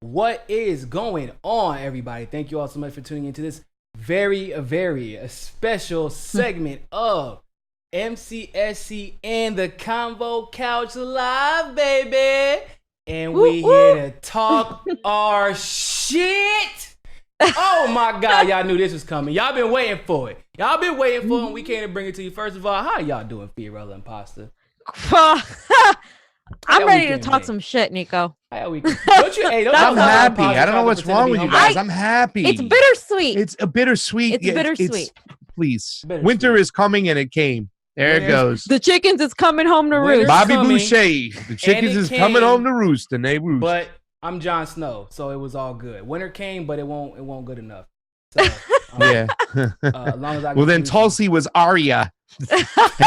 What is going on, everybody? Thank you all so much for tuning into this very special segment of MCSC and the Convo Couch Live, baby. And we here to talk our shit. Oh my God, y'all knew this was coming. Y'all been waiting for it. Y'all been waiting for it, and we came to bring it to you. First of all, how y'all doing, Fiorella and Pasta? I'm ready to talk some shit, Niko. Don't you, I'm happy. I don't know what's wrong with you guys. I'm happy. It's bittersweet. It's a bittersweet. It's bittersweet. Please. Winter is coming and it came. There it goes. The chickens is coming home to roost. Bobby Boucher. The chickens is coming home to roost, and they roost. But I'm Jon Snow, so it was all good. Winter came, but it won't good enough. So, yeah. As long as I well, then Tulsi was Arya, and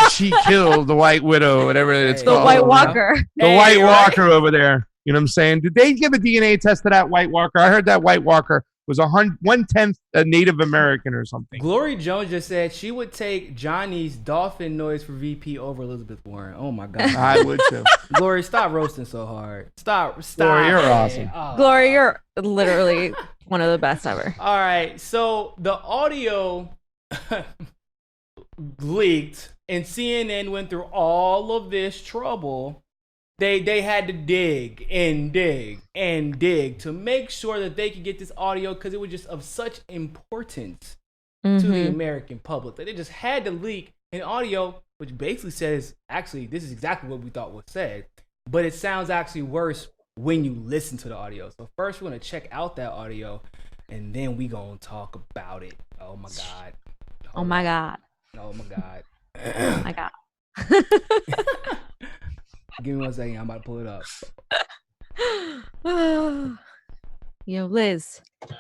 she killed the White Widow, whatever it's called. The White Walker. The White Walker over there. You know what I'm saying? Did they give a DNA test to that White Walker? I heard that White Walker was 1/10 a Native American or something. Glory Jones just said she would take Johnny's dolphin noise for VP over Elizabeth Warren. Oh my God. I would too. Glory, stop roasting so hard. Stop. Glory, you're awesome. Oh. Glory, you're literally one of the best ever. All right. So the audio leaked and CNN went through all of this trouble. They had to dig to make sure that they could get this audio because it was just of such importance to the American public that they just had to leak an audio which basically says, actually, this is exactly what we thought was said, but it sounds actually worse when you listen to the audio. So first we're going to check out that audio and then we going to talk about it. Oh my God. Oh my God. Oh my God. Oh my God. Give me 1 second. I'm about to pull it up. Yo, Liz. That's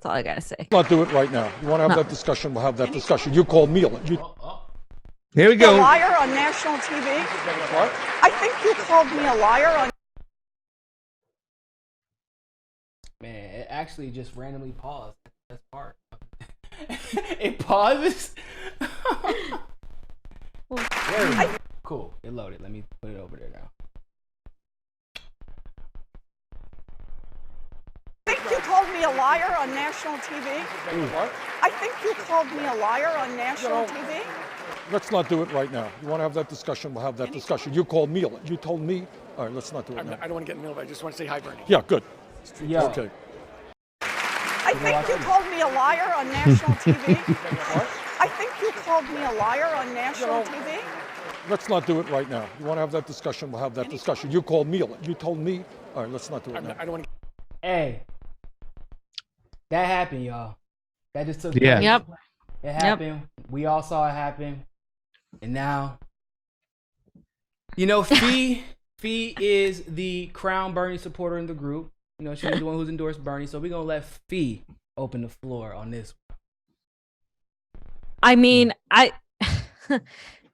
all I gotta say. Let's not do it right now. You want to have that discussion? We'll have that discussion. You called me. Here we go. A liar on national TV. What? I think you called me a liar on. Man, it actually just randomly paused. That's part. It pauses. Cool. It loaded. Let me put it over there now. I think you called me a liar on national TV. What? I think you called me a liar on national TV. Let's not do it right now. You want to have that discussion? We'll have that discussion. You called me. You told me. All right, let's not do it now. I don't want to get in the middle of it. I just want to say hi, Bernie. Yeah, good. Yo. Okay. I think you called me a liar on national TV. I think you called me a liar on national TV. Let's not do it right now. You want to have that discussion? We'll have that discussion. You called me. You told me. All right, let's not do it now. I don't want to. Hey, that happened, y'all. That just took Yeah. place. Yep. It happened. We all saw it happen. And now, you know, Fee is the crown Bernie supporter in the group. You know, she's the one who's endorsed Bernie. So we're going to let Fee open the floor on this. I mean,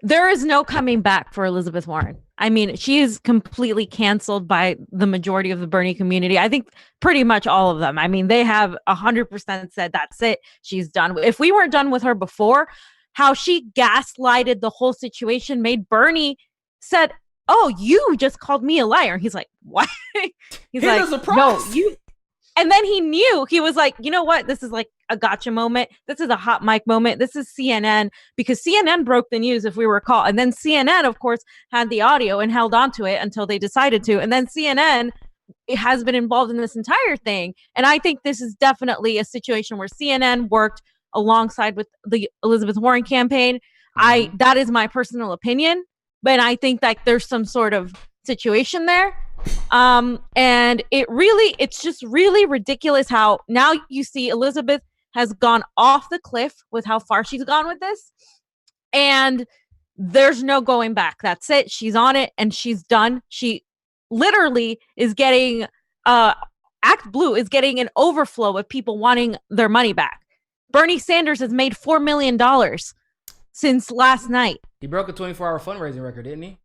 there is no coming back for Elizabeth Warren. I mean, she is completely canceled by the majority of the Bernie community. I think pretty much all of them. I mean, they have 100% said that's it. She's done. If we weren't done with her before, how she gaslighted the whole situation made Bernie said, "Oh, you just called me a liar." He's like, "What?" He's like, "No, you." And then he knew. He was like, "You know what? This is like a gotcha moment. This is a hot mic moment. This is CNN," because CNN broke the news, if we recall. And then CNN, of course, had the audio and held on to it until they decided to. And then CNN has been involved in this entire thing. And I think this is definitely a situation where CNN worked alongside with the Elizabeth Warren campaign. That is my personal opinion, but I think that there's some sort of situation there. And it's just really ridiculous how now you see Elizabeth has gone off the cliff with how far she's gone with this, and there's no going back. That's it. She's on it and she's done. She literally is getting, Act Blue is getting an overflow of people wanting their money back. Bernie Sanders has made $4 million since last night. He broke a 24-hour fundraising record, didn't he?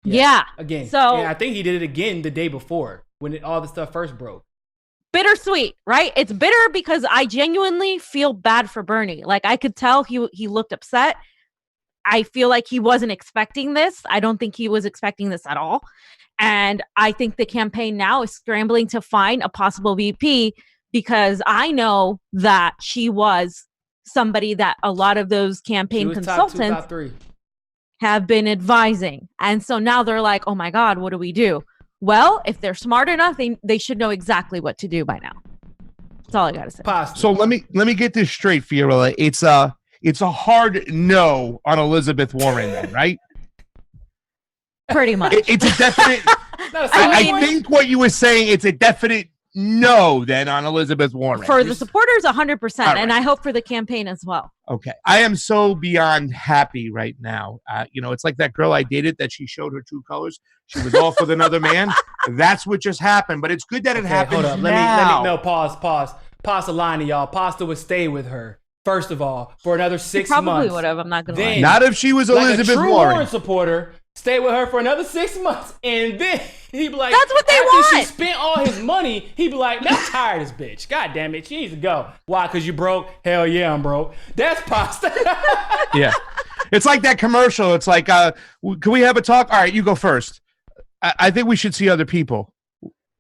Yeah. Again. So and I think he did it again the day before when all the stuff first broke. Bittersweet, right? It's bitter because I genuinely feel bad for Bernie. Like, I could tell he looked upset. I feel like he wasn't expecting this. I don't think he was expecting this at all. And I think the campaign now is scrambling to find a possible VP because I know that she was somebody that a lot of those campaign consultants top 3. have been advising. And so now they're like, oh my God, what do we do? Well, if they're smart enough, they should know exactly what to do by now. That's all I got to say. Pasta. So let me get this straight, Fiorella. It's a hard no on Elizabeth Warren, then, right? Pretty much. It's a definite. I think what you were saying, it's a definite no then on Elizabeth Warren. For the supporters, 100%. Right. And I hope for the campaign as well. Okay. I am so beyond happy right now. It's like that girl I dated that she showed her true colors. She was off with another man. That's what just happened. But it's good that it happened. Hold up. Now. Let me pause. Pasta lying to y'all. Pasta would stay with her. First of all, for another 6 months. Probably would have. I'm not going to lie. Not if she was Elizabeth like a true Warren supporter. Stay with her for another 6 months, and then he'd be like, "That's what they after want." She spent all his money. He'd be like, "Man, I'm tired of this bitch. God damn it, she needs to go." Why? Because you broke? Hell yeah, I'm broke. That's Pasta. Yeah, it's like that commercial. It's like, can we have a talk? All right, you go first. I think we should see other people.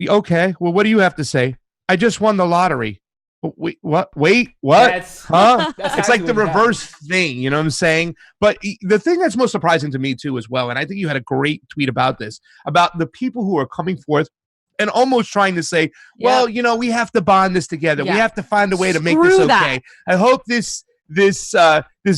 Okay. Well, what do you have to say? I just won the lottery. Wait, what? Wait, what? It's like the reverse thing, you know what I'm saying? But the thing that's most surprising to me too as well, and I think you had a great tweet about this, about the people who are coming forth and almost trying to say, well, we have to bond this together. We have to find a way to make this okay. I hope this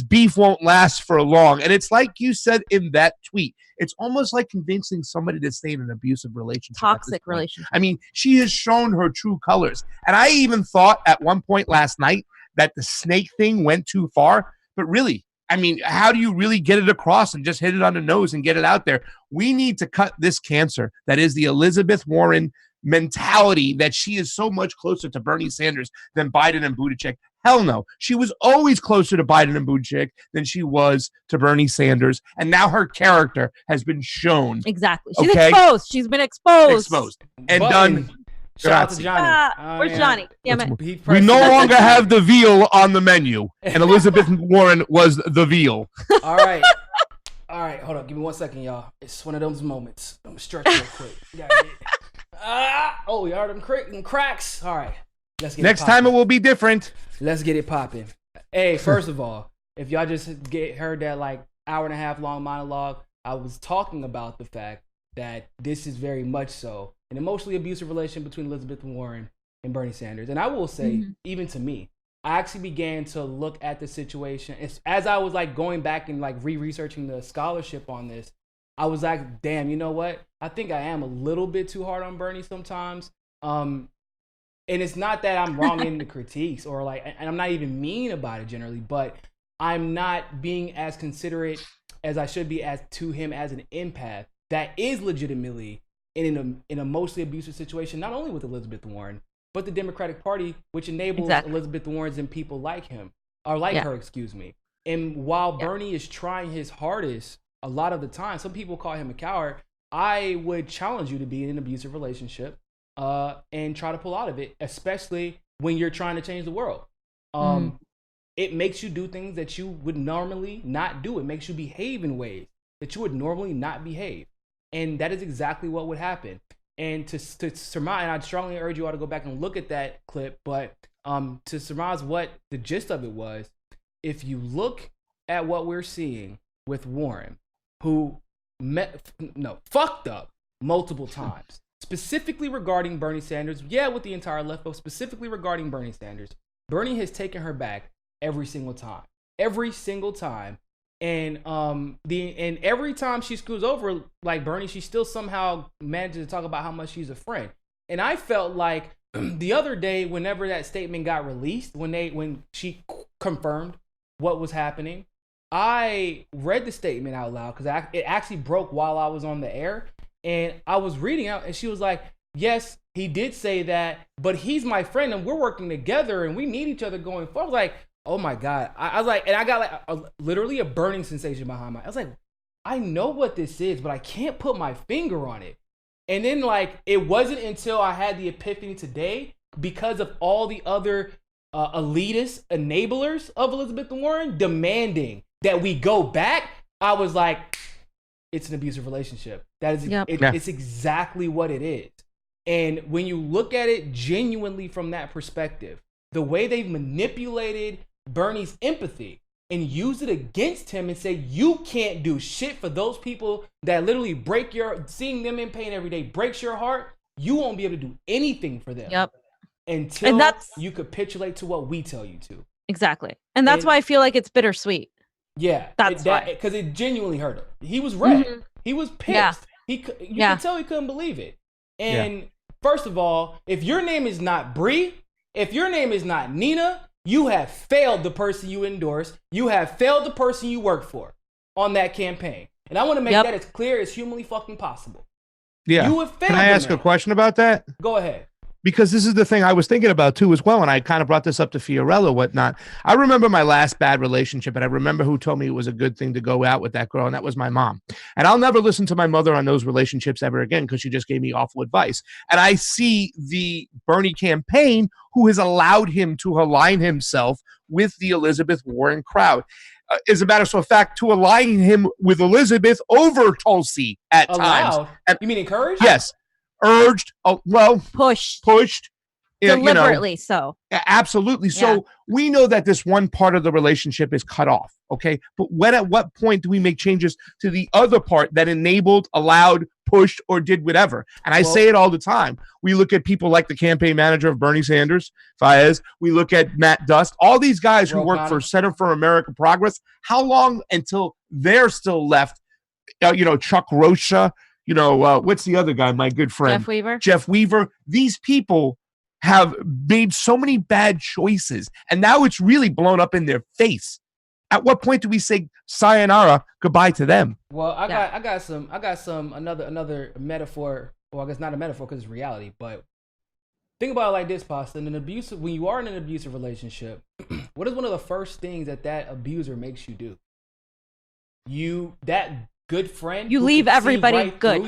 beef won't last for long. And it's like you said in that tweet, it's almost like convincing somebody to stay in an abusive relationship. Toxic relationship. I mean, she has shown her true colors. And I even thought at one point last night that the snake thing went too far. But really, I mean, how do you really get it across and just hit it on the nose and get it out there? We need to cut this cancer that is the Elizabeth Warren mentality, that she is so much closer to Bernie Sanders than Biden and Buttigieg. Hell no. She was always closer to Biden and Buttigieg than she was to Bernie Sanders. And now her character has been shown. Exactly. She's exposed. She's been exposed. And done. Shout out to Johnny. Where's Johnny? Damn it. We no longer have the veal on the menu. And Elizabeth Warren was the veal. All right. Hold on. Give me 1 second, y'all. It's one of those moments. I'm going to stretch real quick. You heard them cracks. All right. Let's get Next time it will be different. Let's get it popping. Hey, first of all, if y'all just heard that like hour and a half long monologue, I was talking about the fact that this is very much so an emotionally abusive relation between Elizabeth Warren and Bernie Sanders. And I will say, even to me, I actually began to look at the situation as I was like going back and like re-researching the scholarship on this. I was like, damn, you know what? I think I am a little bit too hard on Bernie sometimes. And it's not that I'm wrong in the critiques or like, and I'm not even mean about it generally, but I'm not being as considerate as I should be as to him as an empath that is legitimately in a mostly abusive situation, not only with Elizabeth Warren, but the Democratic Party, which enables Elizabeth Warren and people like him, or like her, excuse me. And while Bernie is trying his hardest a lot of the time, some people call him a coward. I would challenge you to be in an abusive relationship and try to pull out of it, especially when you're trying to change the world. It makes you do things that you would normally not do. It makes you behave in ways that you would normally not behave. And that is exactly what would happen. And to surmise, and I'd strongly urge you all to go back and look at that clip, but to surmise what the gist of it was, if you look at what we're seeing with Warren, who fucked up multiple times, specifically regarding Bernie Sanders, with the entire left, but specifically regarding Bernie Sanders, Bernie has taken her back every single time. And and every time she screws over like Bernie, she still somehow manages to talk about how much she's a friend. And I felt like the other day, whenever that statement got released, when she confirmed what was happening, I read the statement out loud because it actually broke while I was on the air, and I was reading out, and she was like, "Yes, he did say that, but he's my friend, and we're working together, and we need each other going forward." I was like, oh my God. I was like, and I got like literally a burning sensation behind my, I was like, I know what this is, but I can't put my finger on it. And then like, it wasn't until I had the epiphany today, because of all the other elitist enablers of Elizabeth Warren demanding that we go back, I was like, it's an abusive relationship. That is, it's exactly what it is. And when you look at it genuinely from that perspective, the way they've manipulated Bernie's empathy and used it against him and say, you can't do shit for those people that literally seeing them in pain every day breaks your heart. You won't be able to do anything for them. Yep. Until you capitulate to what we tell you to. Exactly. And that's why I feel like it's bittersweet. Yeah. That's why. Because it genuinely hurt him. He was red. Mm-hmm. He was pissed. You could tell he couldn't believe it. And first of all, if your name is not Bree, if your name is not Nina, you have failed the person you endorse. You have failed the person you work for on that campaign. And I want to make that as clear as humanly fucking possible. Yeah. You have failed. Can I ask a question about that? Go ahead. Because this is the thing I was thinking about too as well, and I kind of brought this up to Fiorella, whatnot. I remember my last bad relationship, and I remember who told me it was a good thing to go out with that girl, and that was my mom. And I'll never listen to my mother on those relationships ever again because she just gave me awful advice. And I see the Bernie campaign who has allowed him to align himself with the Elizabeth Warren crowd. As a matter of fact, to align him with Elizabeth over Tulsi at times. And, you mean encouraged? Yes. Urged, pushed, deliberately, so absolutely. So we know that this one part of the relationship is cut off. Okay, but at what point do we make changes to the other part that enabled, allowed, pushed, or did whatever? And I say it all the time. We look at people like the campaign manager of Bernie Sanders, Fayez. We look at Matt Dust. All these guys who work for Center for American Progress. How long until they're still left? Chuck Rocha. What's the other guy? My good friend. Jeff Weaver. These people have made so many bad choices, and now it's really blown up in their face. At what point do we say sayonara, goodbye to them? Well, I got some another metaphor. Well, I guess not a metaphor because it's reality, but think about it like this, Pasta. When you are in an abusive relationship, what is one of the first things that abuser makes you do? That good friend, you leave everybody good.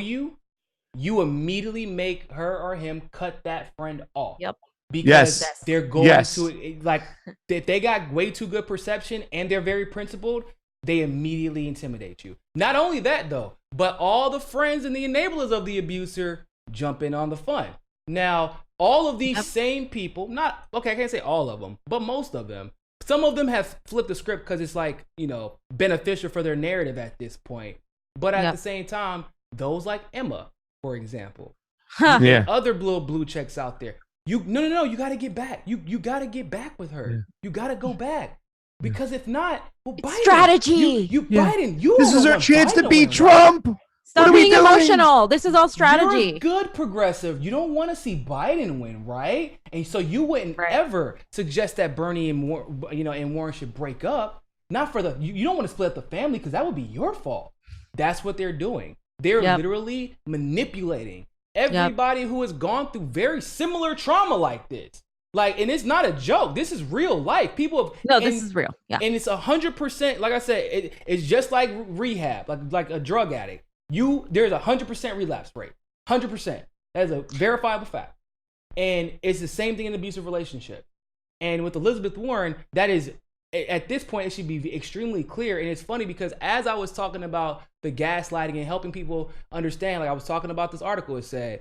You immediately make her or him cut that friend off. Yep. Because they're going to, like, if they got way too good perception and they're very principled, they immediately intimidate you. Not only that, though, but all the friends and the enablers of the abuser jump in on the fun. Now, all of these same people, I can't say all of them, but most of them, some of them have flipped the script because it's like, beneficial for their narrative at this point. But at the same time, those like Emma, for example, other blue checks out there. You got to get back. You got to get back with her. Yeah. You got to go back because if not, Biden, strategy. Biden. This is our chance to beat Trump. Stop being emotional. This is all strategy. You're a good progressive. You don't want to see Biden win, right? And so you wouldn't ever suggest that Bernie and Warren should break up. Not for you don't want to split up the family because that would be your fault. That's what they're doing. They're literally manipulating everybody who has gone through very similar trauma like this. Like, and it's not a joke. This is real life. People have, this is real. Yeah. And it's 100%, like I said, it's just like rehab, like a drug addict. There's 100% relapse rate. 100%. That is a verifiable fact. And it's the same thing in an abusive relationship. And with Elizabeth Warren, that is, at this point, it should be extremely clear. And it's funny because as I was talking about the gaslighting and helping people understand, like I was talking about this article, it said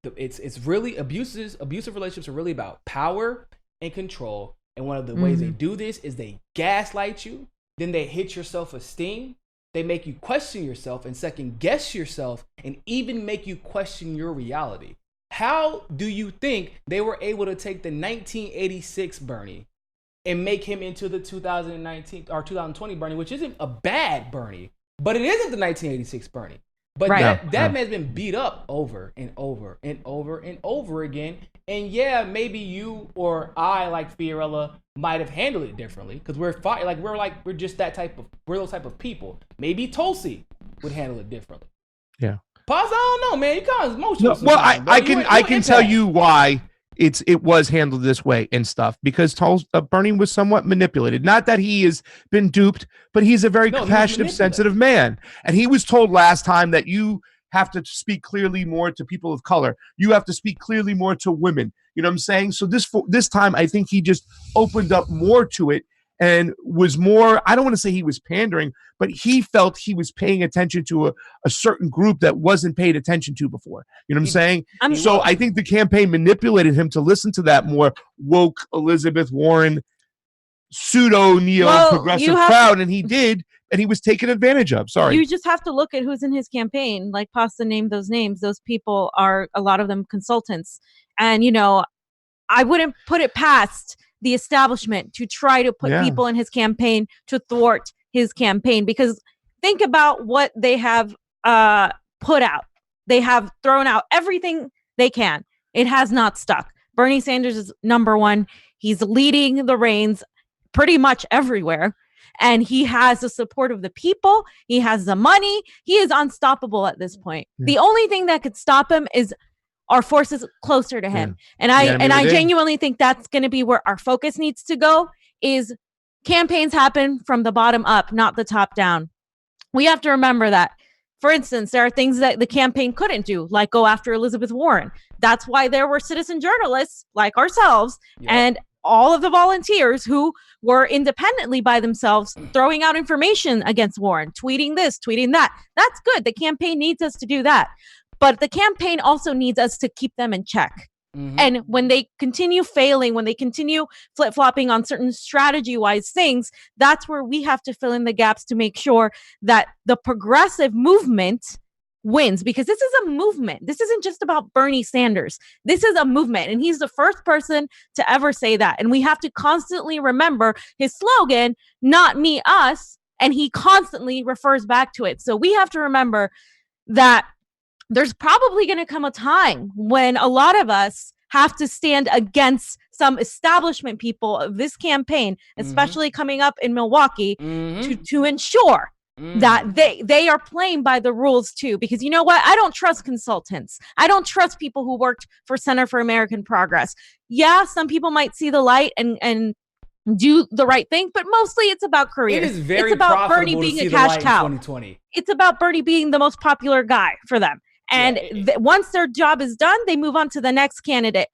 it's really abusive relationships are really about power and control. And one of the ways they do this is they gaslight you, then they hit your self-esteem, they make you question yourself and second guess yourself, and even make you question your reality. How do you think they were able to take the 1986 Bernie and make him into the 2019 or 2020 Bernie, which isn't a bad Bernie, but it isn't the 1986 Bernie. But that man's been beat up over and over and over and over again. And yeah, maybe you or I, like Fiorella, might have handled it differently because we're those type of people. Maybe Tulsi would handle it differently. Yeah. Pause. I don't know, man. You kind of emotional. No, well, I can tell you why it was handled this way and stuff because Bernie was somewhat manipulated. Not that he has been duped, but he's a very compassionate, sensitive man. And he was told last time that you have to speak clearly more to people of color. You have to speak clearly more to women. You know what I'm saying? So this time, I think he just opened up more to it. and was more, I don't want to say he was pandering, but he felt he was paying attention to a certain group that wasn't paid attention to before. You know what I'm saying? So I think the campaign manipulated him to listen to that more woke Elizabeth Warren pseudo neo-progressive crowd, and he did, and he was taken advantage of. Sorry. You just have to look at who's in his campaign. Like Pasta named those names. Those people are, a lot of them, consultants. And, you know, I wouldn't put it past the establishment to try to put people in his campaign to thwart his campaign, because think about what they have put out. They have thrown out everything they can. It has not stuck. Bernie Sanders is number one. He's leading the reins pretty much everywhere. And he has the support of the people. He has the money. He is unstoppable at this point. The only thing that could stop him is our forces closer to him. And I genuinely think that's going to be where our focus needs to go, is campaigns happen from the bottom up, not the top down. We have to remember that. For instance, there are things that the campaign couldn't do, like go after Elizabeth Warren. That's why there were citizen journalists like ourselves and all of the volunteers who were independently by themselves throwing out information against Warren, tweeting this, tweeting that. That's good. The campaign needs us to do that. But the campaign also needs us to keep them in check. And when they continue failing, when they continue flip-flopping on certain strategy-wise things, that's where we have to fill in the gaps to make sure that the progressive movement wins, because this is a movement. This isn't just about Bernie Sanders. This is a movement, and he's the first person to ever say that. And we have to constantly remember his slogan, not me, us, and he constantly refers back to it. So we have to remember that there's probably going to come a time when a lot of us have to stand against some establishment people of this campaign, especially coming up in Milwaukee, to ensure that they are playing by the rules too. Because you know what? I don't trust consultants. I don't trust people who worked for Center for American Progress. Yeah, some people might see the light and do the right thing, but mostly it's about careers. It is very it's about profitable Bernie to being see a the cash light in cow. 2020. It's about Bernie being the most popular guy for them. And once their job is done, they move on to the next candidate.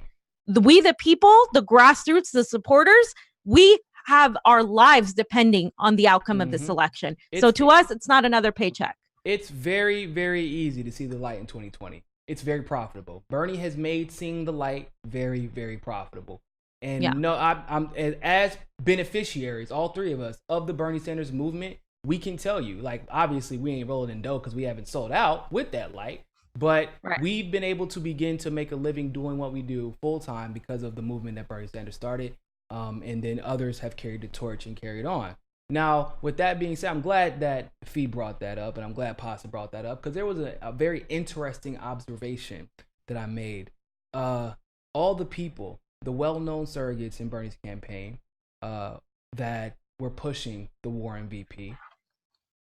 We, the people, the grassroots, the supporters, we have our lives depending on the outcome of this election. So to us, it's not another paycheck. It's very, very easy to see the light in 2020. It's very profitable. Bernie has made seeing the light very, very profitable. And I'm as beneficiaries, all three of us, of the Bernie Sanders movement, we can tell you, like, obviously we ain't rolling in dough because we haven't sold out with that light. But we've been able to begin to make a living doing what we do full time because of the movement that Bernie Sanders started. And then others have carried the torch and carried on. Now, with that being said, I'm glad that Fee brought that up, and I'm glad Pasta brought that up, because there was a very interesting observation that I made. All the people, the well-known surrogates in Bernie's campaign that were pushing the Warren VP,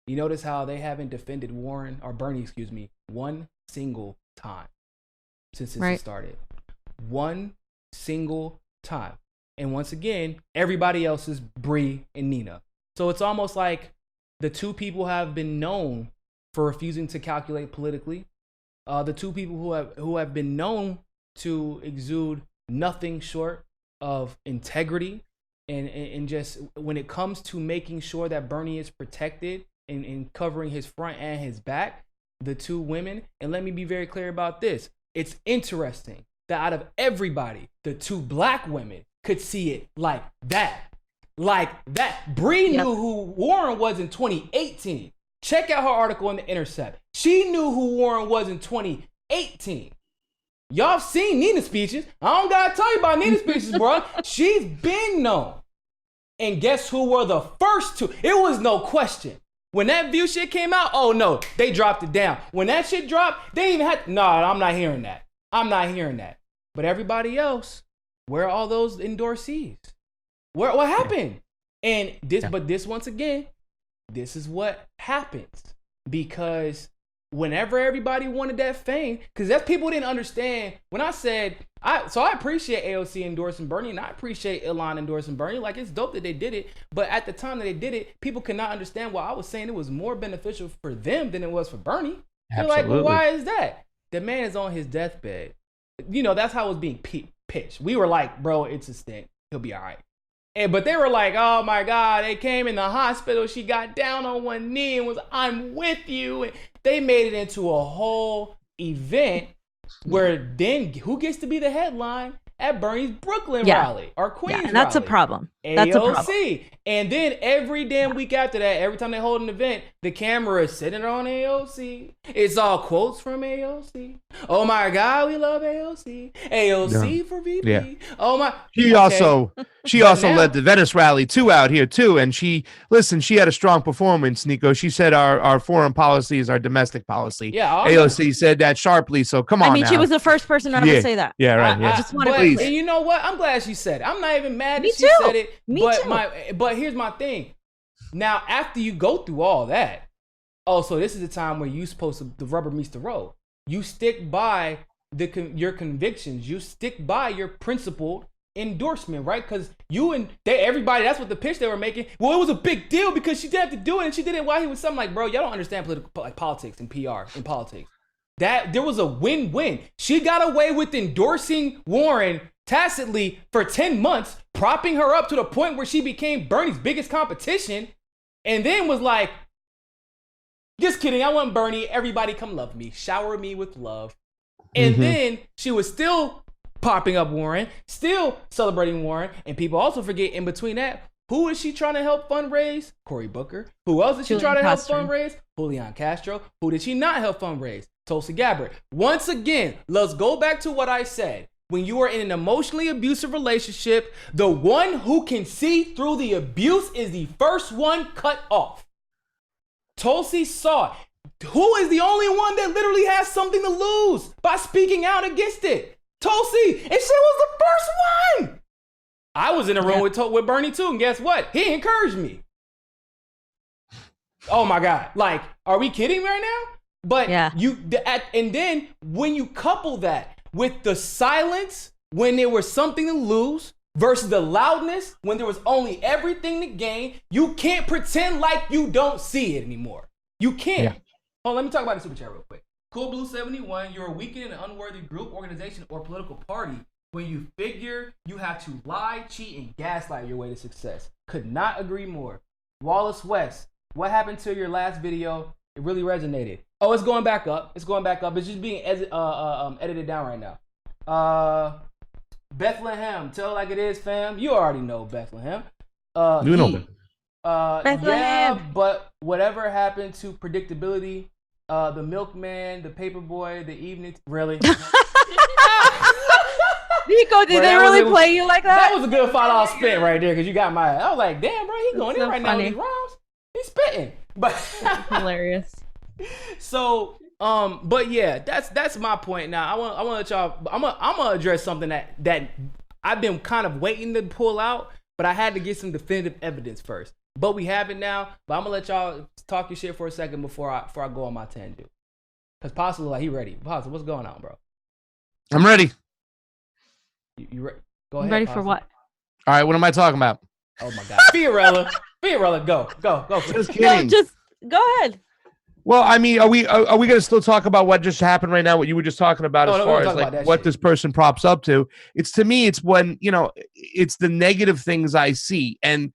you notice how they haven't defended Warren, or Bernie, excuse me, one single time since this started. One single time. And once again, everybody else is Bree and Nina. So it's almost like the two people have been known for refusing to calculate politically. The two people who have been known to exude nothing short of integrity and just when it comes to making sure that Bernie is protected and covering his front and his back, the two women. And let me be very clear about this. It's interesting that out of everybody, the two black women could see it like that. Like that. Bree knew who Warren was in 2018. Check out her article in The Intercept. She knew who Warren was in 2018. Y'all seen Nina's speeches. I don't gotta tell you about Nina's speeches, bro. She's been known. And guess who were the first two? It was no question. When that View shit came out, oh no, they dropped it down. When that shit dropped, they even had, no, I'm not hearing that. I'm not hearing that. But everybody else, where are all those endorsees? What happened? And this once again, this is what happens. Because whenever everybody wanted that fame, because that's people didn't understand. When I said, I appreciate AOC endorsing Bernie, and I appreciate Elon endorsing Bernie. Like, it's dope that they did it. But at the time that they did it, people could not understand why I was saying it was more beneficial for them than it was for Bernie. They're like, well, why is that? The man is on his deathbed. You know, that's how it was being pitched. We were like, bro, it's a stint. He'll be all right. But they were like, oh my God, they came in the hospital. She got down on one knee and was, I'm with you. And they made it into a whole event where then who gets to be the headline at Bernie's Brooklyn rally or Queens and that's rally? a problem. AOC. That's a problem. And then every damn week after that, every time they hold an event, the camera is sitting on AOC. It's all quotes from AOC. Oh my God, we love AOC. AOC for VP. Yeah. Oh my. She also led the Venice rally too out here too. And she had a strong performance, Niko. She said our foreign policy is our domestic policy. Yeah. AOC said that sharply. So come on. I mean, she was the first person to ever say that. Yeah, right. I just want to. And you know what? I'm glad she said it. I'm not even mad that she said it. But here's my thing. Now, after you go through all that, so this is the time where you're supposed to, the rubber meets the road. You stick by your convictions. You stick by your principled endorsement, right? Because everybody, that's what the pitch they were making. Well, it was a big deal because she didn't have to do it, and she did it while he was something like, bro, y'all don't understand politics and PR and politics. That there was a win-win. She got away with endorsing Warren tacitly for 10 months, propping her up to the point where she became Bernie's biggest competition, and then was like, just kidding, I want Bernie, everybody come love me, shower me with love. And then she was still popping up Warren, still celebrating Warren, and people also forget in between that, who is she trying to help fundraise? Cory Booker. Who else did she try to help fundraise? Julian Castro. Who did she not help fundraise? Tulsi Gabbard. Once again, let's go back to what I said. When you are in an emotionally abusive relationship, the one who can see through the abuse is the first one cut off. Tulsi saw it. Who is the only one that literally has something to lose by speaking out against it? Tulsi. And she was the first one. I was in a room with Bernie too, and guess what? He encouraged me. Oh my God. Like, are we kidding right now? But and then when you couple that with the silence when there was something to lose versus the loudness when there was only everything to gain, you can't pretend like you don't see it anymore. You can't. Yeah. Oh, let me talk about the super chat real quick. Cool Blue 71, you're a weakened and unworthy group, organization, or political party when you figure you have to lie, cheat, and gaslight your way to success. Could not agree more. Wallace West, what happened to your last video? It really resonated. Oh, it's going back up. It's just being edited down right now. Bethlehem, tell it like it is, fam. You already know Bethlehem. You know Bethlehem. Yeah, but whatever happened to predictability? The milkman, the paperboy, the evening. Really? Niko, did they really play you like that? That was a good $5 spin right there because you got my. I was like, damn, bro, he going in right now with these rhymes. He's spitting, but hilarious. So, but yeah, that's my point. Now, I want to let y'all. I'm gonna address something that I've been kind of waiting to pull out, but I had to get some definitive evidence first. But we have it now. But I'm gonna let y'all talk your shit for a second before I go on my tangent. Cause Possible, like, he ready. Possible, what's going on, bro? I'm ready. You ready? Go ahead. Ready Possible. for what? All right, what am I talking about? Oh my God, Fiorella, go. Just kidding. No, just go ahead. Well, I mean, are we going to still talk about what just happened right now? What you were just talking about as far as like what this person props up to? It's to me, it's when it's the negative things I see, and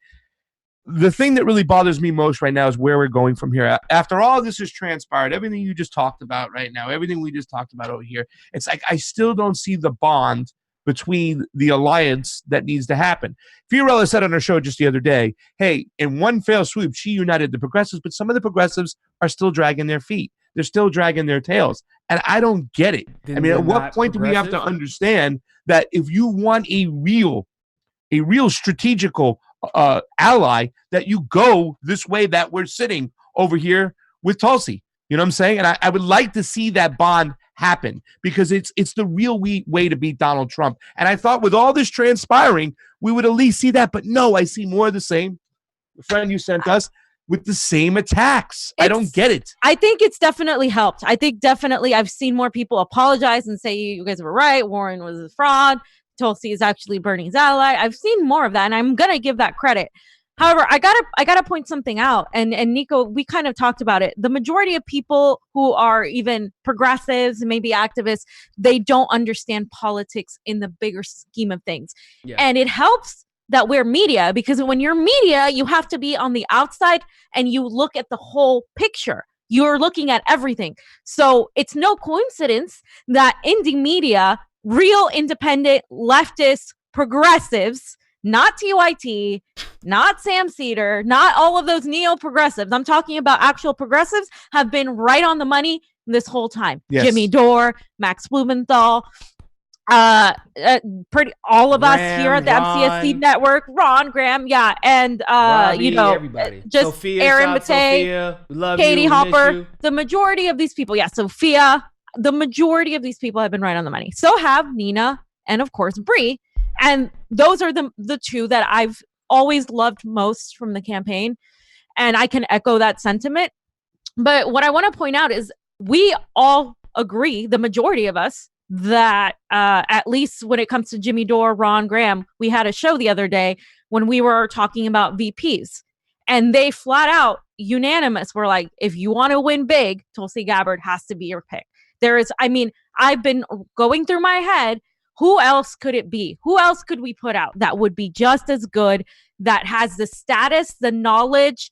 the thing that really bothers me most right now is where we're going from here. After all this has transpired, everything you just talked about right now, everything we just talked about over here, it's like I still don't see the bond between the alliance that needs to happen. Fiorella said on her show just the other day, hey, in one fell swoop, she united the progressives, but some of the progressives are still dragging their feet. They're still dragging their tails. And I don't get it. I mean, at what point do we have to understand that if you want a real strategical ally, that you go this way that we're sitting over here with Tulsi? You know what I'm saying? And I would like to see that bond happen because it's the real way to beat Donald Trump. And I thought with all this transpiring, we would at least see that. But no, I see more of the same. The friend you sent us with the same attacks. I don't get it. I think it's definitely helped. I think definitely I've seen more people apologize and say, you guys were right. Warren was a fraud. Tulsi is actually Bernie's ally. I've seen more of that, and I'm going to give that credit. However, I gotta point something out, and Niko, we kind of talked about it. The majority of people who are even progressives, maybe activists, they don't understand politics in the bigger scheme of things. Yeah. And it helps that we're media, because when you're media, you have to be on the outside and you look at the whole picture. You're looking at everything. So it's no coincidence that indie media, real independent leftist progressives, not TYT, not Sam Cedar, not all of those neo-progressives, I'm talking about actual progressives, have been right on the money this whole time. Yes. Jimmy Dore, Max Blumenthal, pretty all of us here at the MCSC network, Ron Graham, and Robbie, you know, everybody. just Sophia, Aaron shout out Matei, Sophia. We love Katie you. We miss Hopper. you. The majority of these people, Sophia, the majority of these people have been right on the money. So have Nina and of course Bree, and those are the two that I've always loved most from the campaign, and I can echo that sentiment. But what I want to point out is we all agree, the majority of us, that at least when it comes to Jimmy Dore, Ron Graham, we had a show the other day when we were talking about VPs, and they flat out unanimous were like, if you want to win big, Tulsi Gabbard has to be your pick. I've been going through my head, who else could it be? Who else could we put out that would be just as good, that has the status, the knowledge,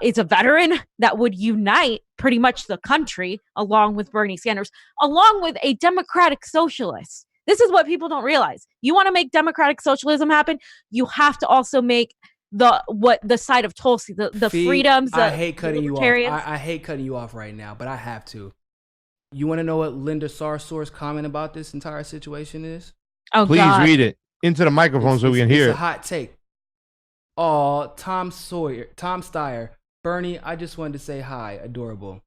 is a veteran, that would unite pretty much the country, along with Bernie Sanders, along with a democratic socialist. This is what people don't realize. You want to make democratic socialism happen, you have to also make the side of Tulsi, the freedoms. I hate cutting you off. libertarians. I hate cutting you off right now, but I have to. You want to know what Linda Sarsour's comment about this entire situation is? Oh, Please God. read it into the microphone so we can hear It's it. a hot take. Oh, Tom Steyer, Bernie, I just wanted to say hi, adorable.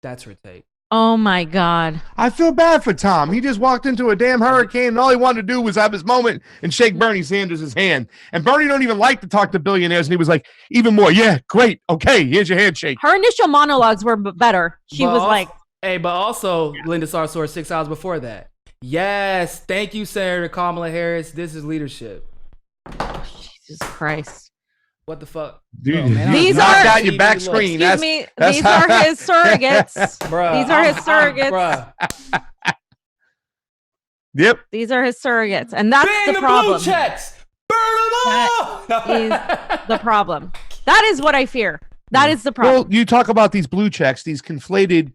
That's her take. Oh my God. I feel bad for Tom. He just walked into a damn hurricane, and all he wanted to do was have his moment and shake Bernie Sanders' hand. And Bernie don't even like to talk to billionaires, and he was like, even more, yeah, great, okay, here's your handshake. Her initial monologues were better. She was like, hey, but also Linda Sarsour 6 hours before that. Yes, thank you, Senator Kamala Harris. This is leadership. Jesus Christ. What the fuck? Dude, Oh, man, These knocked are- out your back screen. Excuse me, these are his surrogates. Bruh, These are his surrogates. Bruh. Yep. These are his surrogates. And that's Bang the the problem. blue checks. Burn them all. Is the problem. That is what I fear. That is the problem. Well, you talk about these blue checks, these conflated,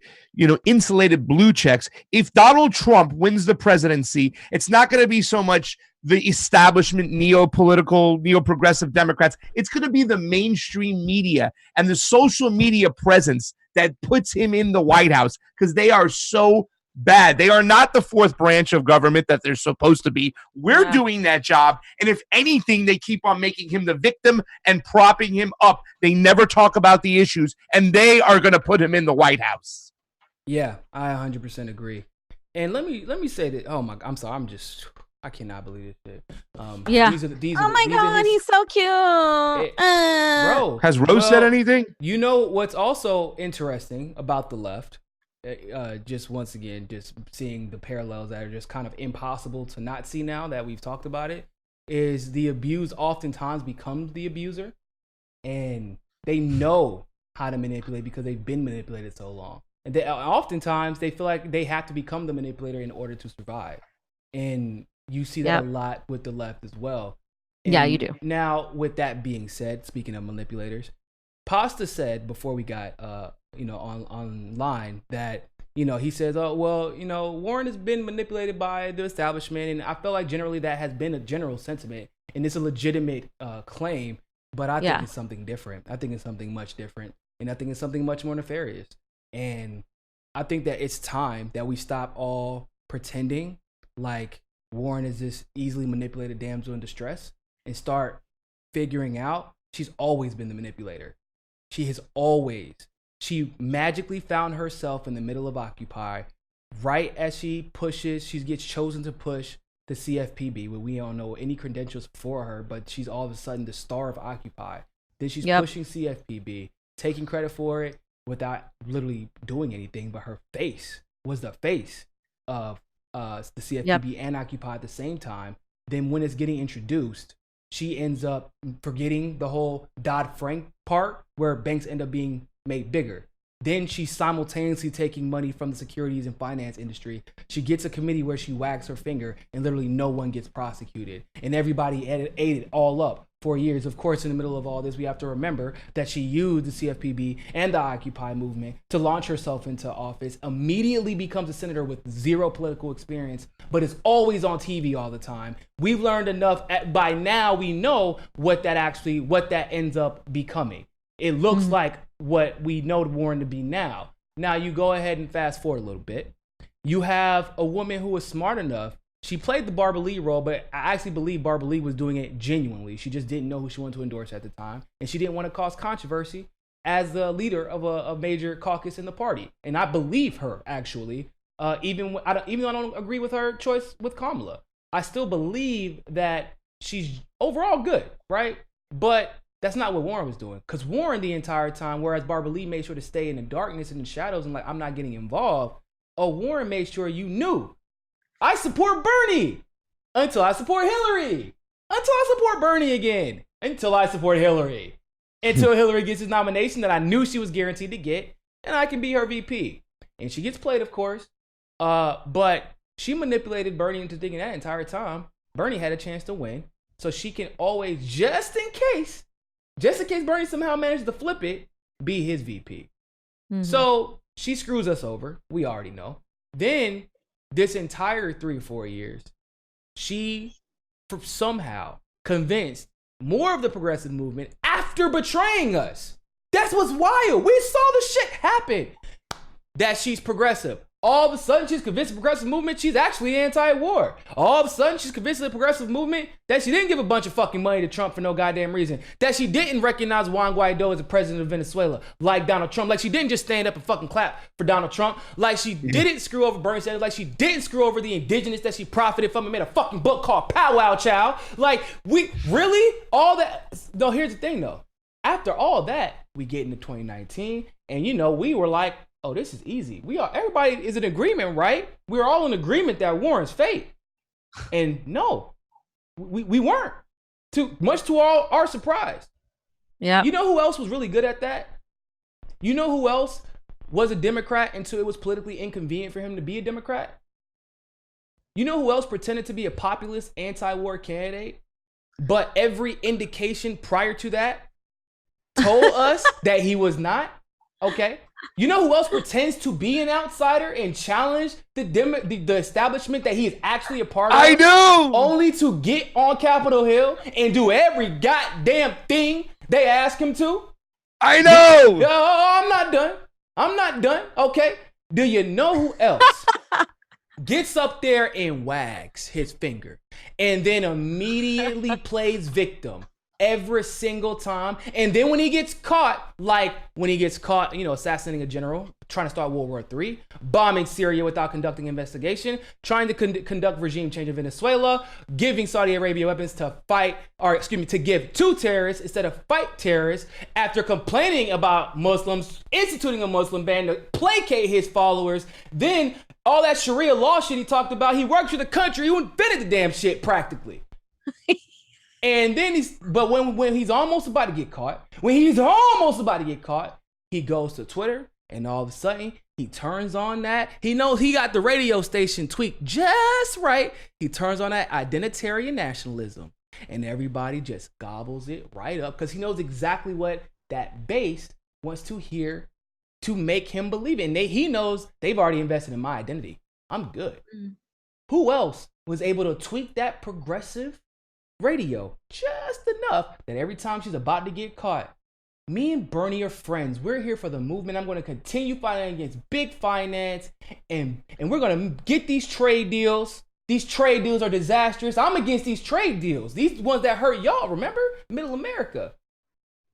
insulated blue checks. If Donald Trump wins the presidency, it's not going to be so much the establishment, neo-political, neo-progressive Democrats. It's going to be the mainstream media and the social media presence that puts him in the White House, because they are so bad. They are not the fourth branch of government that they're supposed to be. We're doing that job. And if anything, they keep on making him the victim and propping him up. They never talk about the issues, and they are going to put him in the White House. Yeah, I 100% agree. And let me say that. Oh my, I'm sorry. I cannot believe this shit. Yeah. These Oh my God, he's so cute. bro. Has Rose said anything? You know what's also interesting about the left? Just once again, just seeing the parallels that are just kind of impossible to not see now that we've talked about it, is the abused oftentimes becomes the abuser, and they know how to manipulate because they've been manipulated so long. And oftentimes they feel like they have to become the manipulator in order to survive. And you see that a lot with the left as well. And yeah, you do. Now, with that being said, speaking of manipulators, Pasta said before we got online that he says, oh well, Warren has been manipulated by the establishment, and I feel like generally that has been a general sentiment, and it's a legitimate claim. But I think it's something different. I think it's something much different, and I think it's something much more nefarious. And I think that it's time that we stop all pretending like Warren is this easily manipulated damsel in distress and start figuring out she's always been the manipulator. She magically found herself in the middle of Occupy right as she gets chosen to push the CFPB, where we don't know any credentials for her, but she's all of a sudden the star of Occupy. Then she's pushing CFPB, taking credit for it without literally doing anything, but her face was the face of the CFPB and Occupy at the same time. Then when it's getting introduced, she ends up forgetting the whole Dodd-Frank part where banks end up being made bigger. Then she's simultaneously taking money from the securities and finance industry. She gets a committee where she wags her finger and literally no one gets prosecuted. And everybody ate it all up for years. Of course, in the middle of all this, we have to remember that she used the CFPB and the Occupy movement to launch herself into office, immediately becomes a senator with zero political experience, but is always on TV all the time. We've learned enough. By now, we know what that ends up becoming. It looks like what we know Warren to be now. Now you go ahead and fast forward a little bit. You have a woman who was smart enough. She played the Barbara Lee role, but I actually believe Barbara Lee was doing it genuinely. She just didn't know who she wanted to endorse at the time. And she didn't want to cause controversy as the leader of a major caucus in the party. And I believe her, actually. Even though I don't agree with her choice with Kamala. I still believe that she's overall good, right? But that's not what Warren was doing. Because Warren the entire time, whereas Barbara Lee made sure to stay in the darkness and the shadows and like, I'm not getting involved. Warren made sure you knew, I support Bernie until I support Hillary. Until I support Bernie again. Until I support Hillary. Until Hillary gets his nomination that I knew she was guaranteed to get. And I can be her VP. And she gets played, of course. But she manipulated Bernie into thinking that entire time Bernie had a chance to win. So she can always, just in case Bernie somehow managed to flip it, be his VP. So she screws us over. We already know. Then this entire 3 or 4 years, she somehow convinced more of the progressive movement after betraying us. That's what's wild. We saw the shit happen. That she's progressive. All of a sudden, she's convinced the progressive movement she's actually anti-war. All of a sudden, she's convinced the progressive movement that she didn't give a bunch of fucking money to Trump for no goddamn reason. That she didn't recognize Juan Guaido as the president of Venezuela, like Donald Trump. Like she didn't just stand up and fucking clap for Donald Trump. Like she didn't screw over Bernie Sanders. Like she didn't screw over the indigenous that she profited from and made a fucking book called Pow Wow Chow. Like, we really? All that? No, here's the thing though. After all that, we get into 2019, and we were like, oh, this is easy. Everybody is in agreement, right? We're all in agreement that Warren's fake. And no, we weren't. Much to our surprise. Yeah. You know who else was really good at that? You know who else was a Democrat until it was politically inconvenient for him to be a Democrat? You know who else pretended to be a populist anti-war candidate, but every indication prior to that told us that he was not? Okay. You know who else pretends to be an outsider and challenge the establishment that he is actually a part of? I do! Only to get on Capitol Hill and do every goddamn thing they ask him to? I know! I'm not done. Okay. Do you know who else gets up there and wags his finger and then immediately plays victim every single time? And then when he gets caught, assassinating a general, trying to start World War III, bombing Syria without conducting investigation, trying to conduct regime change in Venezuela, giving Saudi Arabia weapons to give to terrorists instead of fight terrorists, after complaining about Muslims, instituting a Muslim ban to placate his followers, then all that Sharia law shit he talked about, he worked for the country who invented the damn shit practically. And then when he's almost about to get caught, he goes to Twitter, and all of a sudden he turns on that. He knows he got the radio station tweaked just right. He turns on that identitarian nationalism, and everybody just gobbles it right up because he knows exactly what that base wants to hear to make him believe it. And he knows they've already invested in my identity. I'm good. Who else was able to tweak that progressive radio just enough that every time she's about to get caught, me and Bernie are friends. We're here for the movement. I'm going to continue fighting against big finance, and we're going to get these trade deals. These trade deals are disastrous. I'm against these trade deals. These ones that hurt y'all, remember? Middle America.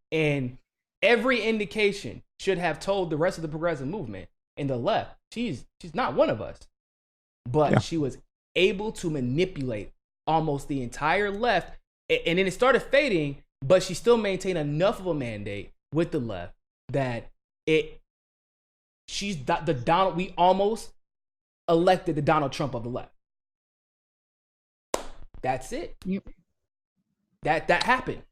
And every indication should have told the rest of the progressive movement in the left, she's not one of us. But she was able to manipulate almost the entire left, and then it started fading, but she still maintained enough of a mandate with the left that we almost elected the Donald Trump of the left. That's it. Yep. That happened.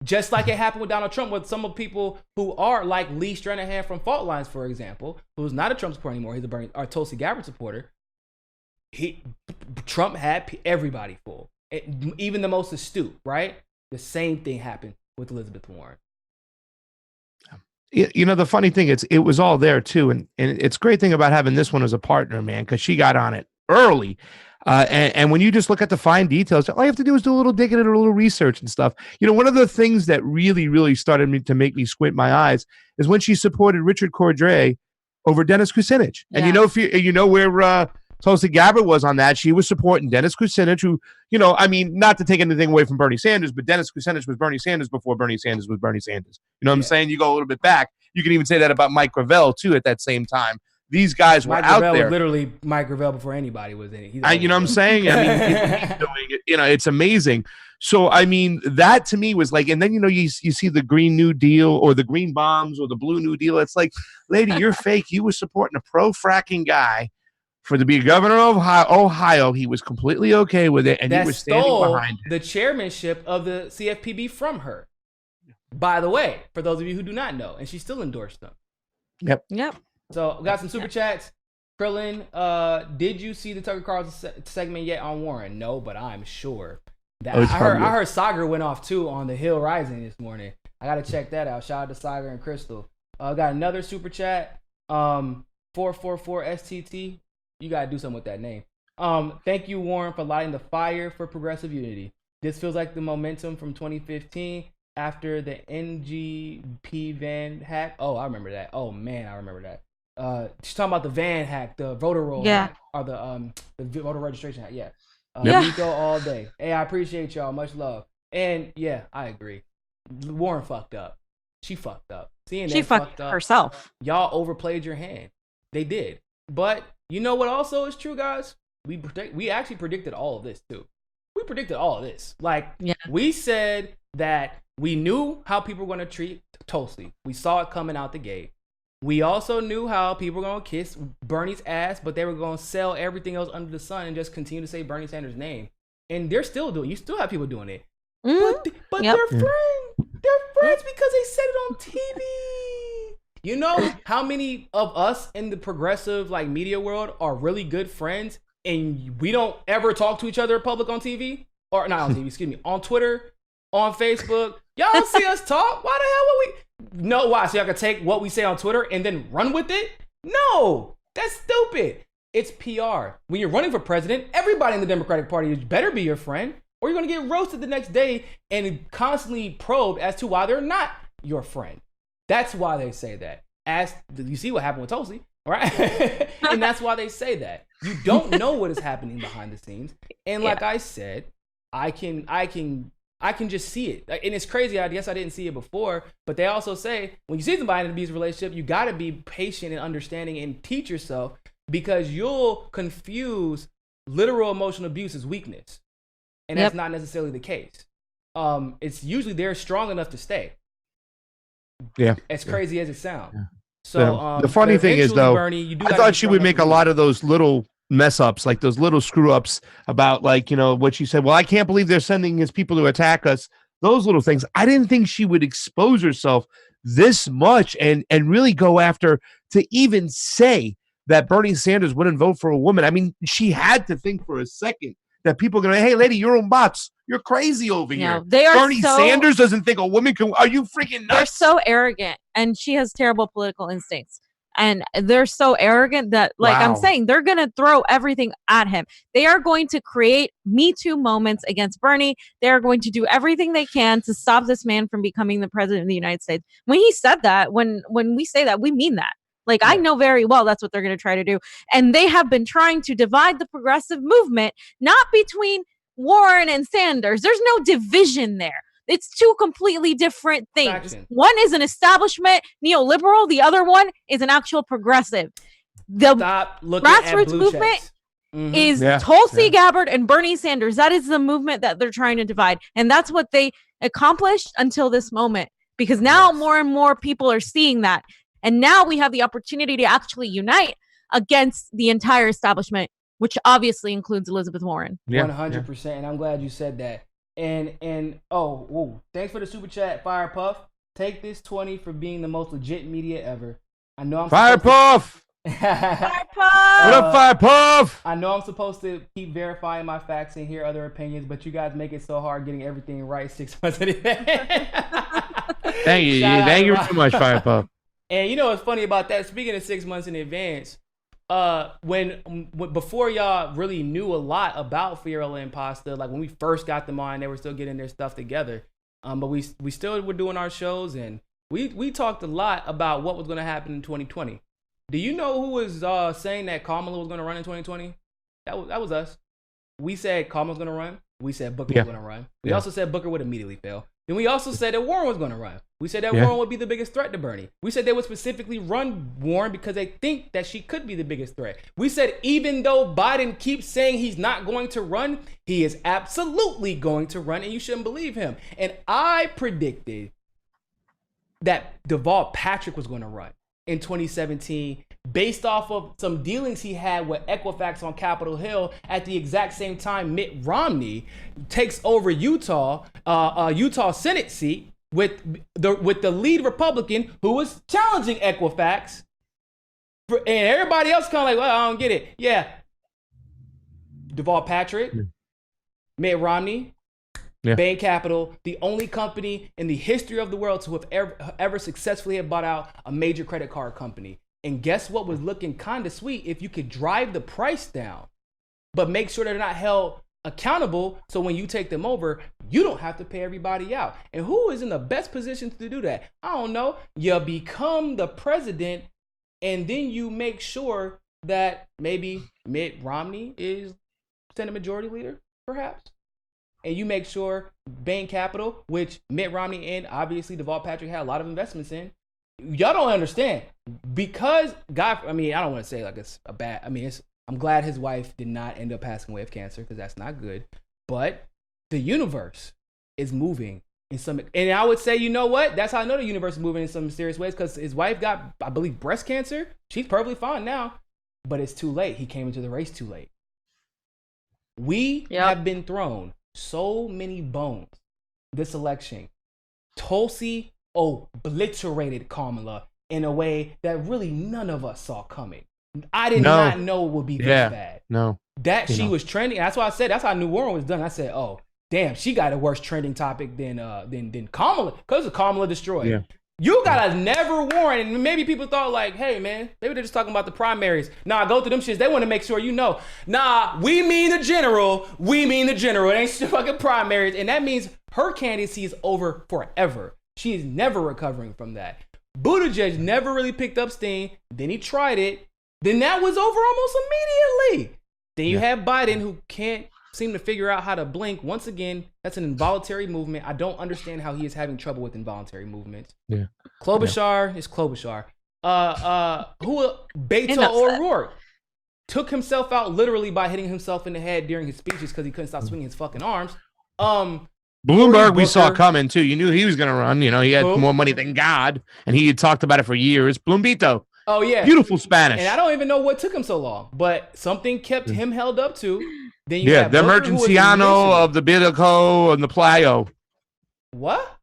Just like it happened with Donald Trump, with some of people who are like Lee Stranahan from Fault Lines, for example, who's not a Trump supporter anymore. He's a Tulsi Gabbard supporter. Trump had everybody full, even the most astute, right? The same thing happened with Elizabeth Warren. You know, the funny thing is, it was all there too, and it's a great thing about having this one as a partner, man, because she got on it early. And when you just look at the fine details, all you have to do is do a little digging and a little research and stuff. You know, one of the things that really started to make me squint my eyes is when she supported Richard Cordray over Dennis Kucinich. And you know where Tulsi Gabbard was on that. She was supporting Dennis Kucinich, who, you know, I mean, not to take anything away from Bernie Sanders, but Dennis Kucinich was Bernie Sanders before Bernie Sanders was Bernie Sanders. You know what I'm saying? You go a little bit back. You can even say that about Mike Gravel, too, at that same time. These guys were out there. Was literally Mike Gravel before anybody was in it. You know what I'm saying? I mean, he's doing it. You know, it's amazing. So, I mean, that to me was like, and then, you know, you see the Green New Deal or the Green Bombs or the Blue New Deal. It's like, lady, you're fake. You were supporting a pro-fracking guy for to be governor of Ohio. He was completely okay with it, and he was standing behind it. The chairmanship of the CFPB from her. By the way, for those of you who do not know, and she still endorsed them. Yep. So we got some super chats. Krillin, did you see the Tucker Carlson segment yet on Warren? No, but I'm sure that I heard Sagar went off too on the Hill Rising this morning. I gotta check that out. Shout out to Sagar and Crystal. Got another super chat. 444 STT. You gotta do something with that name. Thank you, Warren, for lighting the fire for progressive unity. This feels like the momentum from 2015 after the NGP van hack. Oh, I remember that. Oh man, I remember that. She's talking about the van hack, the voter roll hack, or the voter registration hack. Yeah. Niko all day. Hey, I appreciate y'all. Much love. And yeah, I agree. Warren fucked up. She fucked up. She fucked up herself. Y'all overplayed your hand. They did. But you know what also is true, guys? We actually predicted all of this too. We predicted all of this. We said that we knew how people were going to treat Tulsi. We saw it coming out the gate. We also knew how people were going to kiss Bernie's ass, but they were going to sell everything else under the sun and just continue to say Bernie Sanders' name. And they're still doing it. You still have people doing it. But they're friends. They're friends because they said it on TV. You know how many of us in the progressive media world are really good friends and we don't ever talk to each other in public on TV? Or not on TV, excuse me, on Twitter, on Facebook. Y'all don't see us talk. Why the hell would we? No, why? So y'all can take what we say on Twitter and then run with it? No, that's stupid. It's PR. When you're running for president, everybody in the Democratic Party better be your friend, or you're going to get roasted the next day and constantly probed as to why they're not your friend. That's why they say that. You see what happened with Tulsi, right? And that's why they say that. You don't know what is happening behind the scenes. And like I said, I can just see it. And it's crazy. I guess I didn't see it before, but they also say when you see somebody in an abusive relationship, you got to be patient and understanding and teach yourself, because you'll confuse literal emotional abuse as weakness. And that's not necessarily the case. It's usually they're strong enough to stay. Yeah. As crazy as it sounds. Yeah. So the funny thing is, though, Bernie, I thought she would make a lot of those little mess ups, like those little screw ups about, what she said. Well, I can't believe they're sending his people to attack us. Those little things. I didn't think she would expose herself this much and really go after to even say that Bernie Sanders wouldn't vote for a woman. I mean, she had to think for a second that people are going to, hey, lady, you're on bots. You're crazy over here. Bernie Sanders doesn't think a woman can. Are you freaking nuts? They're so arrogant, and she has terrible political instincts. And they're so arrogant that, I'm saying, they're going to throw everything at him. They are going to create Me Too moments against Bernie. They are going to do everything they can to stop this man from becoming the president of the United States. When he said that, when we say that, we mean that. I know very well that's what they're going to try to do. And they have been trying to divide the progressive movement, not between Warren and Sanders. There's no division there. It's two completely different things. One is an establishment neoliberal. The other one is an actual progressive. The grassroots movement is Tulsi Gabbard and Bernie Sanders. That is the movement that they're trying to divide. And that's what they accomplished until this moment. Because now more and more people are seeing that. And now we have the opportunity to actually unite against the entire establishment, which obviously includes Elizabeth Warren. 100%. And I'm glad you said that. Oh, whoa, thanks for the super chat, Fire Puff. Take this 20 for being the most legit media ever. I know I'm Fire Puff. Fire What Puff! up, Fire Puff? I know I'm supposed to keep verifying my facts and hear other opinions, but you guys make it so hard getting everything right 6 months in advance. Thank you. Thank you so much, Fire Puff. And you know what's funny about that? Speaking of 6 months in advance, when before y'all really knew a lot about Fiorella and Pasta, like when we first got them on, they were still getting their stuff together. But we still were doing our shows, and we talked a lot about what was going to happen in 2020. Do you know who was saying that Kamala was going to run in 2020? That was us. We said Kamala was going to run. We said Booker was going to run. We also said Booker would immediately fail. Then we also said that Warren was going to run. We said that Warren would be the biggest threat to Bernie. We said they would specifically run Warren because they think that she could be the biggest threat. We said even though Biden keeps saying he's not going to run, he is absolutely going to run, and you shouldn't believe him. And I predicted that Deval Patrick was going to run in 2017 based off of some dealings he had with Equifax on Capitol Hill at the exact same time Mitt Romney takes over Utah Senate seat with the lead Republican who was challenging Equifax. And everybody else kind of like, well, I don't get it. Yeah. Deval Patrick, Mitt Romney, Bain Capital, the only company in the history of the world to have ever successfully have bought out a major credit card company. And guess what was looking kind of sweet? If you could drive the price down, but make sure they're not held accountable, so when you take them over, you don't have to pay everybody out. And who is in the best position to do that? I don't know. You become the president, and then you make sure that maybe Mitt Romney is Senate Majority Leader, perhaps. And you make sure Bain Capital, which Mitt Romney and obviously Deval Patrick had a lot of investments in, y'all don't understand. Because God, I mean, I don't want to say like it's a bad, I'm glad his wife did not end up passing away of cancer because that's not good. But the universe is moving in some, and I would say, you know what? That's how I know the universe is moving in some mysterious ways because his wife got, I believe, breast cancer. She's perfectly fine now, but it's too late. He came into the race too late. We have been thrown so many bones this election. Tulsi obliterated Kamala in a way that really none of us saw coming. I did not know it would be this bad. She was trending. That's why I said that's how New Warren was done. I said, oh, damn, she got a worse trending topic than Kamala because of Kamala destroyed. Yeah. You gotta never Warren, and maybe people thought like, hey man, maybe they're just talking about the primaries. Nah, go through them shits. They want to make sure you know. Nah, we mean the general. We mean the general. It ain't fucking primaries, and that means her candidacy is over forever. She is never recovering from that. Buttigieg never really picked up steam. Then he tried it. Then that was over almost immediately. Then you have Biden, who can't seem to figure out how to blink. Once again, that's an involuntary movement. I don't understand how he is having trouble with involuntary movements. Yeah. Klobuchar is Klobuchar. Beto O'Rourke took himself out literally by hitting himself in the head during his speeches because he couldn't stop swinging his fucking arms. Bloomberg, we saw coming too. You knew he was going to run. You know, he had more money than God, and he had talked about it for years. Bloombito. Oh yeah, beautiful Spanish. And I don't even know what took him so long, but something kept him held up too. Then you the Emergenciano of the Bidico and the Playo. What?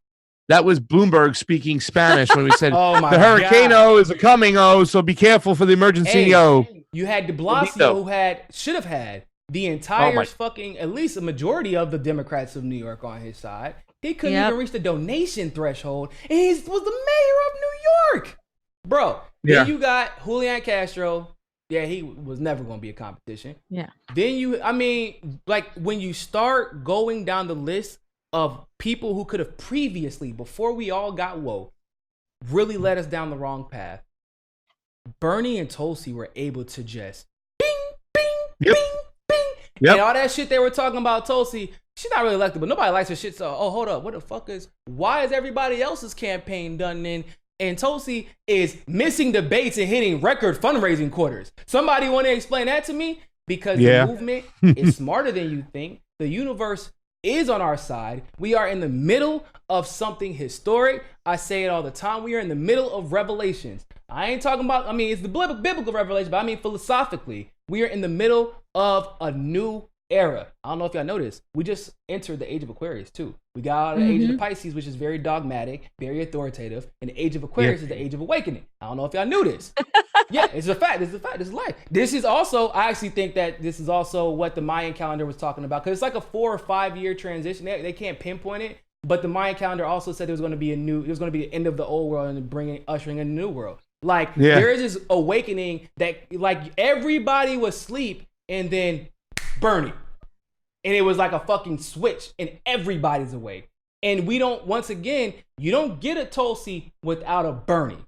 That was Bloomberg speaking Spanish when we said the Hurricano is a coming, so be careful for the Emergenciano. Hey, you had de Blasio, who should have had the entire fucking, at least a majority of the Democrats of New York on his side. He couldn't even reach the donation threshold, and he was the mayor of New York. Bro, then you got Julian Castro. Yeah, he was never going to be a competition. Yeah. Then when you start going down the list of people who could have previously, before we all got woke, really led us down the wrong path. Bernie and Tulsi were able to just bing, bing, bing, bing. And all that shit they were talking about Tulsi, she's not really elected, but nobody likes her shit. So, hold up. What the fuck why is everybody else's campaign done then? And Tulsi is missing debates and hitting record fundraising quarters. Somebody want to explain that to me? Because the movement is smarter than you think. The universe is on our side. We are in the middle of something historic. I say it all the time. We are in the middle of revelations. I ain't talking about, it's the biblical revelation, but I mean philosophically. We are in the middle of a new era. I don't know if y'all know this. We just entered the age of Aquarius too. We got out of the age of the Pisces, which is very dogmatic, very authoritative, and the age of Aquarius is the age of awakening. I don't know if y'all knew this. Yeah, it's a fact. This is a fact. This is life. This is also, I actually think that this is also what the Mayan calendar was talking about, because it's like a 4 or 5 year transition. They can't pinpoint it, but the Mayan calendar also said there was going to be the end of the old world and ushering in a new world. Like there is this awakening that like everybody was asleep and then Bernie. And it was like a fucking switch and everybody's awake. And we don't, once again, you don't get a Tulsi without a Bernie.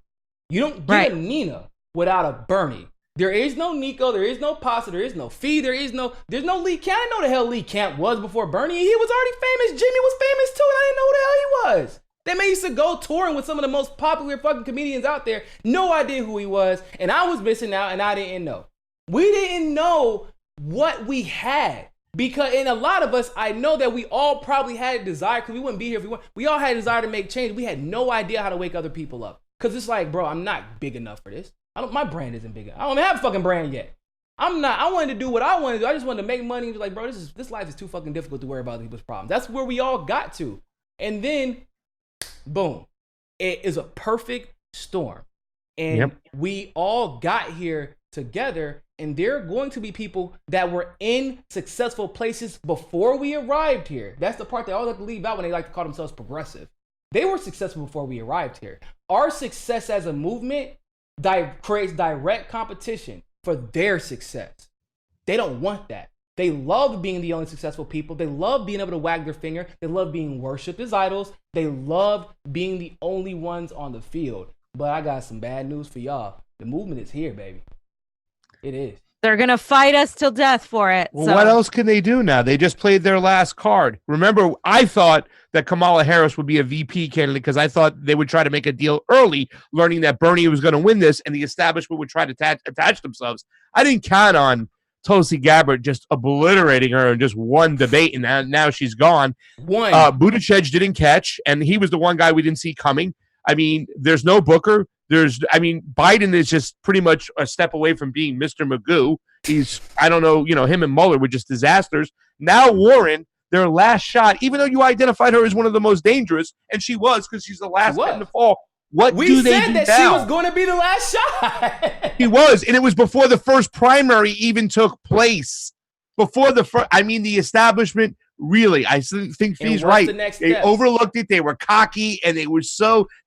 You don't get a Nina without a Bernie. There is no Niko, there is no Pasta, there is no Fee, there's no Lee Camp. I didn't know the hell Lee Camp was before Bernie. He was already famous. Jimmy was famous too, and I didn't know who the hell he was. That man used to go touring with some of the most popular fucking comedians out there. No idea who he was, and I was missing out, and I didn't know. We didn't know what we had. Because in a lot of us, I know that we all probably had a desire, because we wouldn't be here if we weren't. We all had a desire to make change. We had no idea how to wake other people up. Because it's like, bro, I'm not big enough for this. My brand isn't big enough. I don't even have a fucking brand yet. I wanted to do what I wanted to do. I just wanted to make money. And be like, bro, this life is too fucking difficult to worry about other people's problems. That's where we all got to. And then, boom, it is a perfect storm. And we all got here together. And there are going to be people that were in successful places before we arrived here. That's the part they always like to leave out when they like to call themselves progressive. They were successful before we arrived here. Our success as a movement creates direct competition for their success. They don't want that. They love being the only successful people. They love being able to wag their finger. They love being worshipped as idols. They love being the only ones on the field. But I got some bad news for y'all. The movement is here, baby. It is. They're going to fight us till death for it. Well, what else can they do now? They just played their last card. Remember, I thought that Kamala Harris would be a VP candidate because I thought they would try to make a deal early, learning that Bernie was going to win this and the establishment would try to attach themselves. I didn't count on Tulsi Gabbard just obliterating her in just one debate, and now she's gone. Buttigieg didn't catch, and he was the one guy we didn't see coming. I mean, there's no Booker. Biden is just pretty much a step away from being Mr. Magoo. Him and Mueller were just disasters. Now Warren, their last shot, even though you identified her as one of the most dangerous, and she was because she's the last one in the fall. We said that she was going to be the last shot. He was, and it was before the first primary even took place. The establishment really, I think Fee's right. They overlooked it. They were cocky, and they were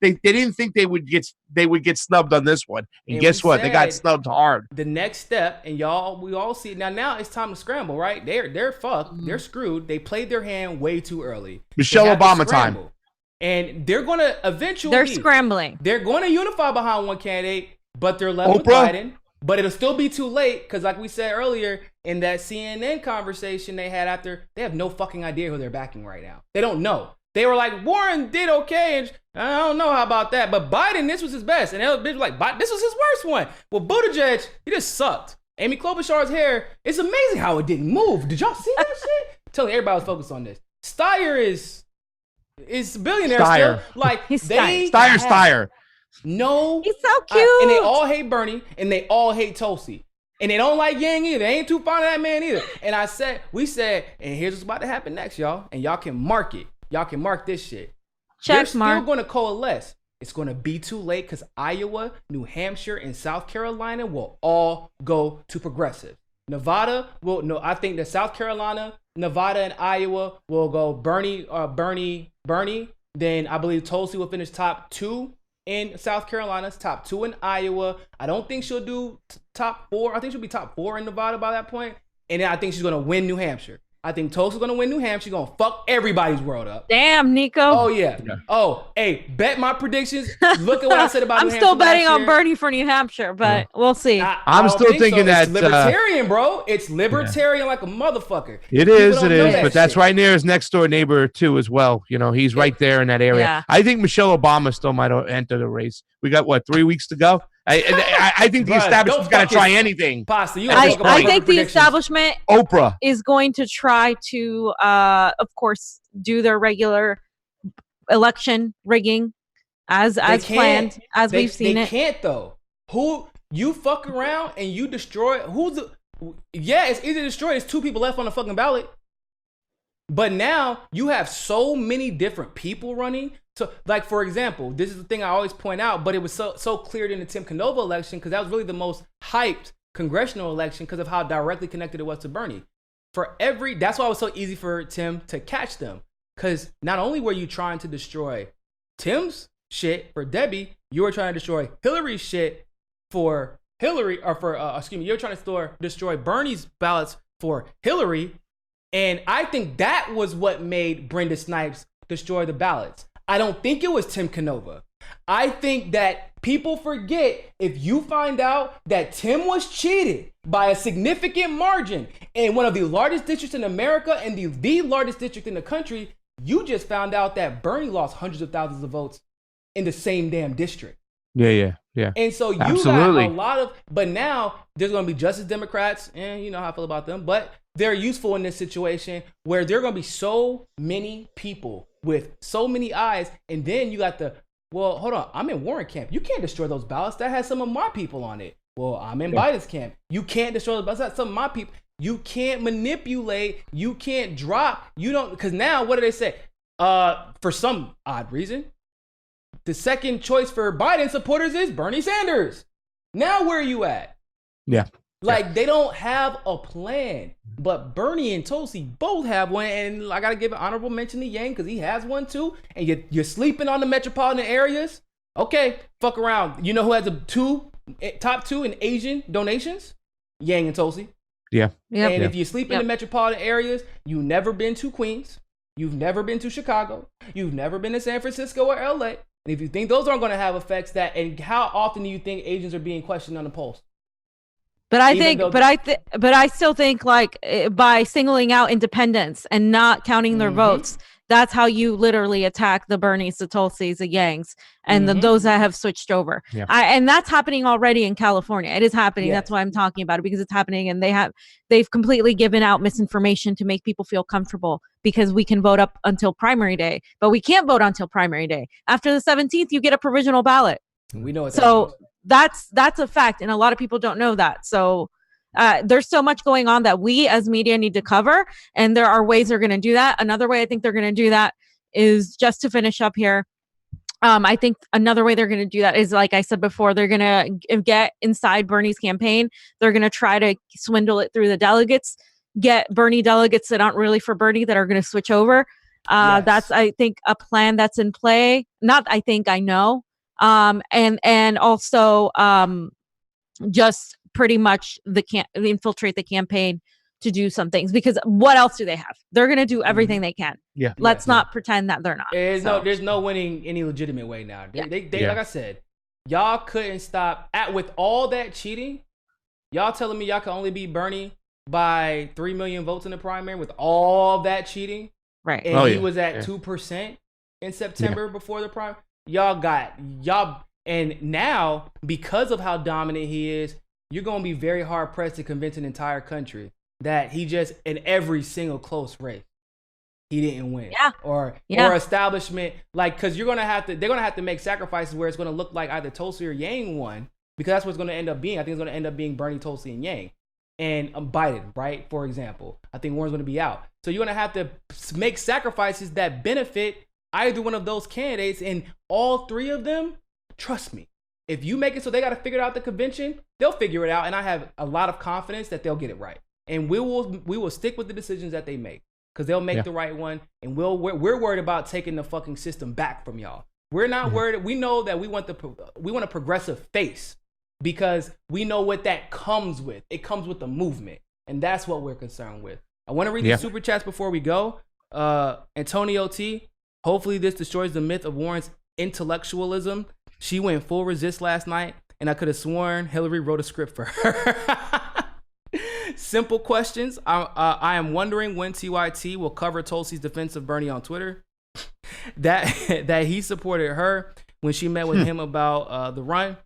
they didn't think they would get snubbed on this one. And guess what? They got snubbed hard. The next step, and we all see it now. It's time to scramble, right? They're fucked. They're screwed. They played their hand way too early. Michelle Obama time. And they're going to eventually... They're scrambling. They're going to unify behind one candidate, but they're left with Biden. But it'll still be too late because, like we said earlier, in that CNN conversation they had after, they have no fucking idea who they're backing right now. They don't know. They were like, Warren did okay, and I don't know how about that. But Biden, this was his best. And the other bitch was like, this was his worst one. Well, Buttigieg, he just sucked. Amy Klobuchar's hair, it's amazing how it didn't move. Did y'all see that shit? Telling everybody was focused on this. Steyer is a billionaire still. Like, he's Steyer. No. He's so cute. And they all hate Bernie, and they all hate Tulsi. And they don't like Yang either. They ain't too fond of that man either. And we said, and here's what's about to happen next, y'all. And y'all can mark it. Y'all can mark this shit. They're still going to coalesce. It's going to be too late because Iowa, New Hampshire, and South Carolina will all go to progressive. Nevada I think that South Carolina, Nevada, and Iowa will go Bernie. Then I believe Tulsi will finish top 2 in South Carolina, top 2 in Iowa. I don't think she'll do top 4. I think she'll be top 4 in Nevada by that point. And then I think she's going to win New Hampshire. I think Tulsi's going to win New Hampshire. She's going to fuck everybody's world up. Damn, Niko. Oh, yeah. Oh, hey, bet my predictions. Look at what I said about I'm New Hampshire. still betting on Bernie for New Hampshire, but we'll see. I'm still thinking that... It's libertarian, bro. It's libertarian like a motherfucker. It is. But that's right near his next door neighbor, too, as well. You know, he's right there in that area. Yeah. I think Michelle Obama still might enter the race. We got, 3 weeks to go? I think the establishment's got to try anything. Pasta, I think the establishment Oprah is going to try to, of course, do their regular election rigging as planned, as we've seen it. They can't, though. You fuck around and you destroy. Yeah, it's easy to destroy. It's 2 people left on the fucking ballot. But now you have so many different people running. So, like, for example, this is the thing I always point out, but it was so clear in the Tim Canova election because that was really the most hyped congressional election because of how directly connected it was to Bernie. That's why it was so easy for Tim to catch them. Because not only were you trying to destroy Tim's shit for Debbie, you were trying to destroy Hillary's shit for Hillary, or for, you were trying to destroy Bernie's ballots for Hillary. And I think that was what made Brenda Snipes destroy the ballots. I don't think it was Tim Canova. I think that people forget, if you find out that Tim was cheated by a significant margin in one of the largest districts in America and the largest district in the country, you just found out that Bernie lost hundreds of thousands of votes in the same damn district. Yeah. And so you Absolutely. got a lot of, but now there's going to be Justice Democrats, and you know how I feel about them, but they're useful in this situation where there are going to be so many people with so many eyes. And then you got well, hold on, I'm in Warren camp. You can't destroy those ballots. That has some of my people on it. Well, I'm in Biden's camp. You can't destroy those ballots. That's some of my people. You can't manipulate. You can't drop. You don't, because now what do they say? For some odd reason, the second choice for Biden supporters is Bernie Sanders. Now where are you at? Yeah. Like, they don't have a plan, but Bernie and Tulsi both have one, and I gotta give an honorable mention to Yang because he has one too. And you're sleeping on the metropolitan areas. Okay, fuck around. You know who has the top 2 in Asian donations? Yang and Tulsi. Yeah. And if you sleep in the metropolitan areas, you've never been to Queens, you've never been to Chicago, you've never been to San Francisco or LA. And if you think those aren't going to have effects, and how often do you think Asians are being questioned on the polls? But I still think, like, by singling out independents and not counting their votes, that's how you literally attack the Bernies, the Tulsis, the Yangs, and those that have switched over. Yeah. And that's happening already in California. It is happening. Yes. That's why I'm talking about it, because it's happening, and they've completely given out misinformation to make people feel comfortable because we can vote up until primary day, but we can't vote until primary day. After the 17th, you get a provisional ballot. We know it. So that's a fact, and a lot of people don't know that. So there's so much going on that we as media need to cover, and there are ways they're going to do that. Another way I think they're going to do that is, just to finish up here, I think another way they're going to do that is, like I said before, they're going to get inside Bernie's campaign. They're going to try to swindle it through the delegates, get Bernie delegates that aren't really for Bernie that are going to switch over. Yes. That's, I think, a plan that's in play. Not, I think, I know. And also just pretty much infiltrate the campaign to do some things, because what else do they have? They're going to do everything they can. Yeah. Let's not pretend that they're not. There's no winning any legitimate way now. They like I said, y'all couldn't stop with all that cheating. Y'all telling me y'all can only beat Bernie by 3 million votes in the primary with all that cheating? Right. And he was at 2% in September before the primary. Y'all, and now, because of how dominant he is, you're going to be very hard pressed to convince an entire country that he just, in every single close race, he didn't win. Or establishment, like, because they're going to have to make sacrifices where it's going to look like either Tulsi or Yang won, because that's what it's going to end up being. I think it's going to end up being Bernie, Tulsi, and Yang. And Biden, right? For example, I think Warren's going to be out. So you're going to have to make sacrifices that benefit either one of those candidates, and all 3 of them, trust me, if you make it so they got to figure out the convention, they'll figure it out, and I have a lot of confidence that they'll get it right. And we will stick with the decisions that they make, because they'll make the right one, and we're worried about taking the fucking system back from y'all. We're not worried. We know that we want a progressive face, because we know what that comes with. It comes with the movement, and that's what we're concerned with. I want to read the super chats before we go. Antonio T. Hopefully this destroys the myth of Warren's intellectualism. She went full resist last night, and I could have sworn Hillary wrote a script for her. Simple questions. I am wondering when TYT will cover Tulsi's defense of Bernie on Twitter. that he supported her when she met with him about the run.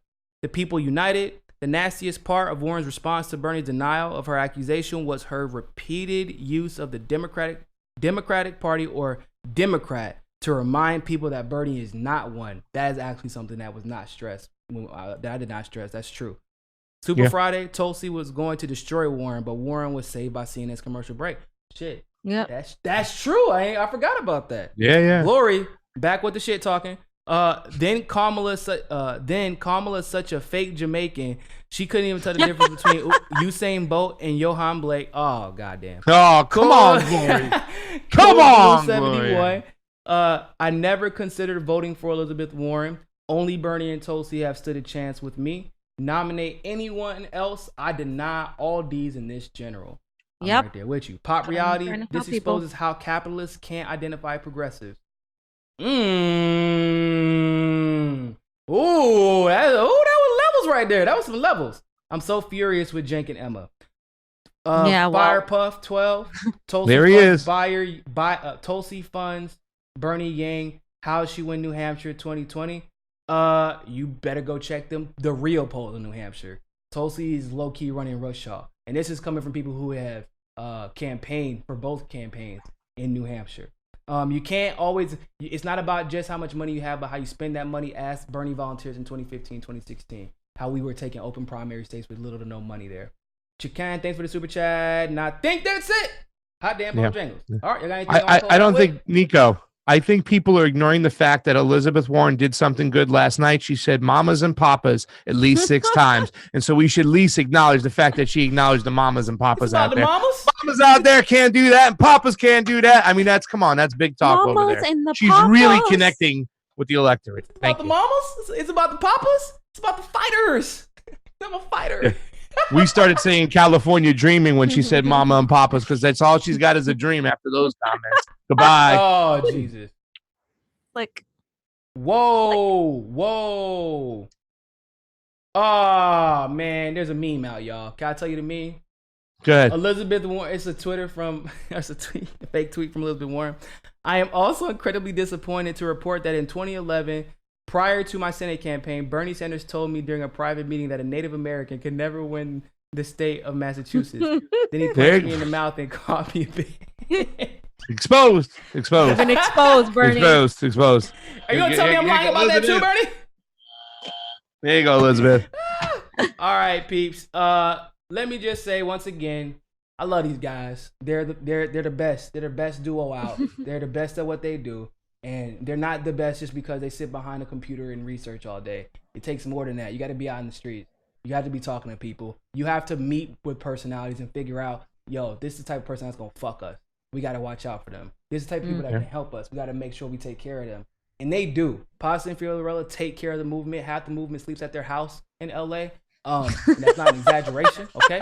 The people united. The nastiest part of Warren's response to Bernie's denial of her accusation was her repeated use of the Democratic Party or Democrat to remind people that Bernie is not one. That is actually something that was not stressed. That I did not stress. That's true. Super Friday, Tulsi was going to destroy Warren, but Warren was saved by CNN's commercial break. Shit. Yep. That's true. I forgot about that. Yeah. Glory, back with the shit talking. Then Kamala's such a fake Jamaican. She couldn't even tell the difference between Usain Bolt and Johan Blake. Oh, goddamn. Oh, come on, Glory. Come on, 71. Glory. I never considered voting for Elizabeth Warren. Only Bernie and Tulsi have stood a chance with me. Nominate anyone else. I deny all D's in this general. I'm right there with you. Pop reality. This exposes how capitalists can't identify progressives. Ooh, that was levels right there. That was some levels. I'm so furious with Jenk and Emma. Firepuff 12. Tulsi there he is. Tulsi funds Bernie Yang. How'd she win New Hampshire 2020? You better go check the real polls in New Hampshire. Tulsi is low key running Rushaw, and this is coming from people who have campaigned for both campaigns in New Hampshire. You can't always. It's not about just how much money you have, but how you spend that money. Ask Bernie volunteers in 2015, 2016, how we were taking open primary states with little to no money there. Chican, thanks for the super chat. And I think that's it. Hot damn Bojangles. All right, you got anything? I don't think Niko. I think people are ignoring the fact that Elizabeth Warren did something good last night. She said mamas and papas at least 6 times. And so we should at least acknowledge the fact that she acknowledged the mamas and papas out there. Mamas out there can't do that and papas can't do that. I mean, that's big talk mamas over there. And the She's papas. really connecting with the electorate. It's about the mamas? It's about the papas? It's about the fighters. I'm a fighter. We started saying California dreaming when she said mama and papas because that's all she's got is a dream after those comments. Goodbye. Oh, Jesus. Whoa. Oh, man. There's a meme out, y'all. Can I tell you the meme? Good. Elizabeth Warren. It's a fake tweet from Elizabeth Warren. I am also incredibly disappointed to report that in 2011, prior to my Senate campaign, Bernie Sanders told me during a private meeting that a Native American could never win the state of Massachusetts. Then he punched me in the mouth and called me a bitch. Exposed. You've been exposed, Bernie. Exposed. Are you going to tell me I'm lying about that too, Bernie? There you go, Elizabeth. All right, peeps. Let me just say once again, I love these guys. They're the best. They're the best duo out. They're the best at what they do. And they're not the best just because they sit behind a computer and research all day. It takes more than that. You got to be out in the streets. You have to be talking to people. You have to meet with personalities and figure out, yo, this is the type of person that's going to fuck us. We got to watch out for them. This is the type of people that can help us. We got to make sure we take care of them. And they do. Pasta and Fiorella take care of the movement. Half the movement sleeps at their house in LA. And that's not an exaggeration, okay?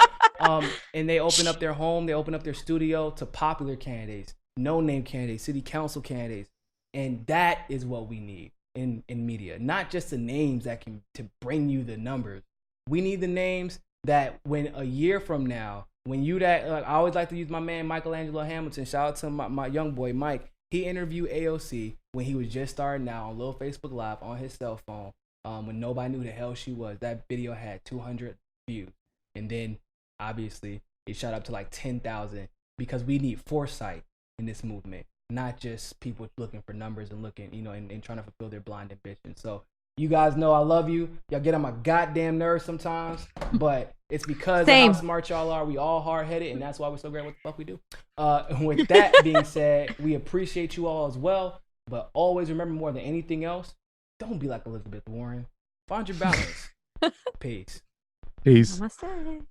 And they open up their home. They open up their studio to popular candidates, no-name candidates, city council candidates. And that is what we need in media. Not just the names that can to bring you the numbers. We need the names that when a year from now, when I always like to use my man Michelangelo Hamilton. Shout out to my young boy Mike. He interviewed AOC when he was just starting out on Lil Facebook Live on his cell phone. When nobody knew the hell she was. That video had 200 views. And then obviously it shot up to like 10,000 because we need foresight in this movement. Not just people looking for numbers and looking, and trying to fulfill their blind ambition. So you guys know I love you. Y'all get on my goddamn nerves sometimes, but it's because of how smart y'all are. We all hard-headed, and that's why we're so great at what the fuck we do. With that being said, we appreciate you all as well, but always remember more than anything else, don't be like Elizabeth Warren. Find your balance. Peace. Peace. Namaste.